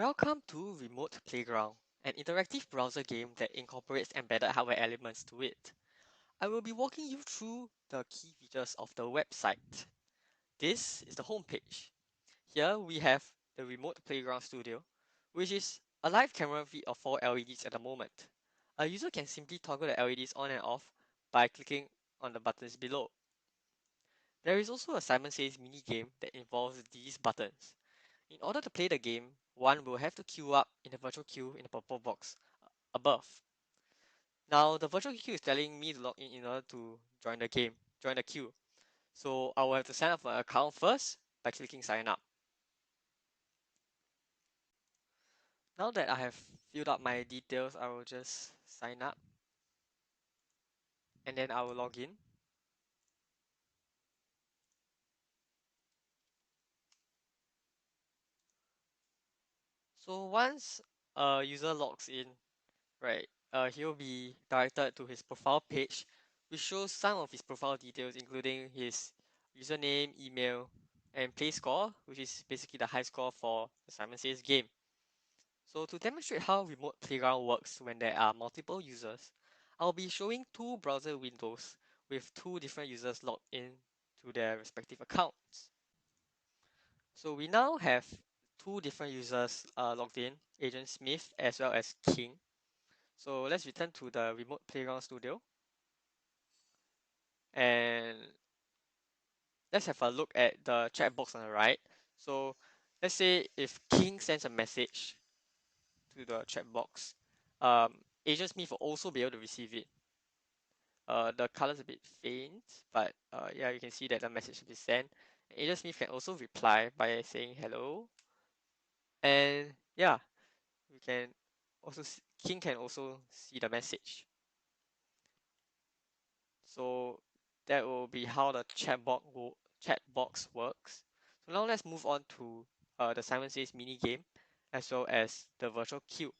Welcome to Remote Playground, an interactive browser game that incorporates embedded hardware elements to it. I will be walking you through the key features of the website. This is the homepage. Here we have the Remote Playground Studio, which is a live camera feed of 4 LEDs at the moment. A user can simply toggle the LEDs on and off by clicking on the buttons below. There is also a Simon Says mini game that involves these buttons. In order to play the game, one will have to queue up in the virtual queue in the purple box above. Now the virtual queue is telling me to log in order to join the queue. So I will have to sign up for an account first by clicking sign up. Now that I have filled up my details, I will just sign up and then I will log in. So once a user logs in, right, he'll be directed to his profile page, which shows some of his profile details, including his username, email, and play score, which is basically the high score for the Simon Says game. So to demonstrate how Remote Playground works when there are multiple users, I'll be showing two browser windows with two different users logged in to their respective accounts. So we now have two different users logged in, Agent Smith as well as King. So let's return to the Remote Playground Studio and let's have a look at the chat box on the right. So let's say if King sends a message to the chat box, Agent Smith will also be able to receive it. The color's a bit faint, but yeah, you can see that the message will be sent. Agent Smith can also reply by saying hello, and yeah, we can also King can also see the message. So that will be how the chat box works. So now let's move on to the Simon Says mini game as well as the virtual queue.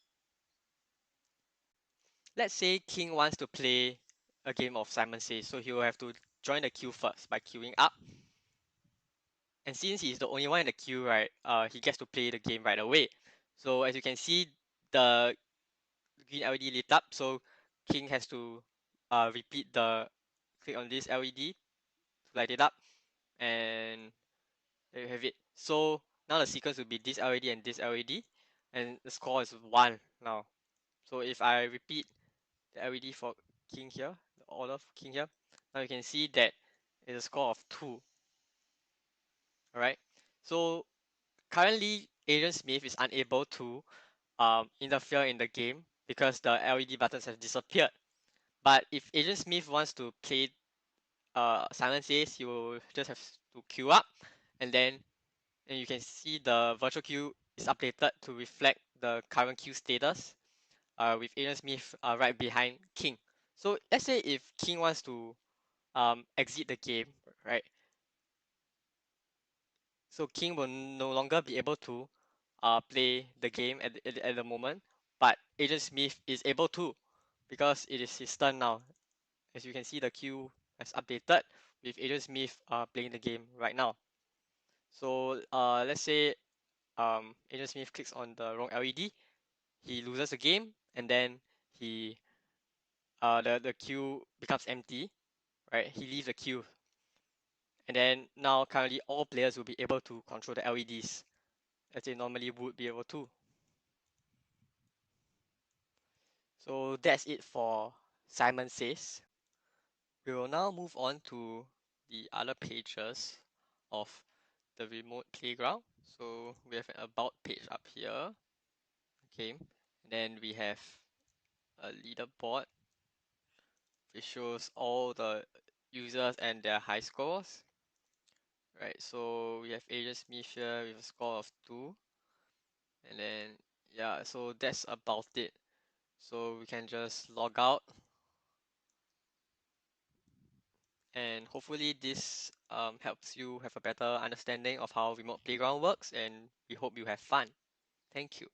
Let's say King wants to play a game of Simon Says, so he will have to join the queue first by queuing up. And since he's the only one in the queue, right, he gets to play the game right away. So as you can see, the green LED lit up, so King has to repeat the click on this LED to light it up, and there you have it. So now the sequence will be this LED and this LED, and the score is 1 now. So if I repeat the LED for King here, the order for King here, now you can see that it's a score of 2. Alright. So currently Agent Smith is unable to interfere in the game because the LED buttons have disappeared. But if Agent Smith wants to play Silent Says, you will just have to queue up and then you can see the virtual queue is updated to reflect the current queue status with Agent Smith right behind King. So let's say if King wants to exit the game, right? So King will no longer be able to play the game at the moment, but Agent Smith is able to because it is his turn now. As you can see, the queue has updated with Agent Smith playing the game right now. So let's say Agent Smith clicks on the wrong LED, he loses the game, and then the queue becomes empty, right? He leaves the queue, and then now currently all players will be able to control the LEDs as they normally would be able to. So that's it for Simon Says. We will now move on to the other pages of the remote playground. So we have an about page up here. Okay. And then we have a leaderboard which shows all the users and their high scores. Right, so we have Agent Smith here with a score of 2. And then yeah, so that's about it. So we can just log out and hopefully this helps you have a better understanding of how remote playground works, and we hope you have fun. Thank you.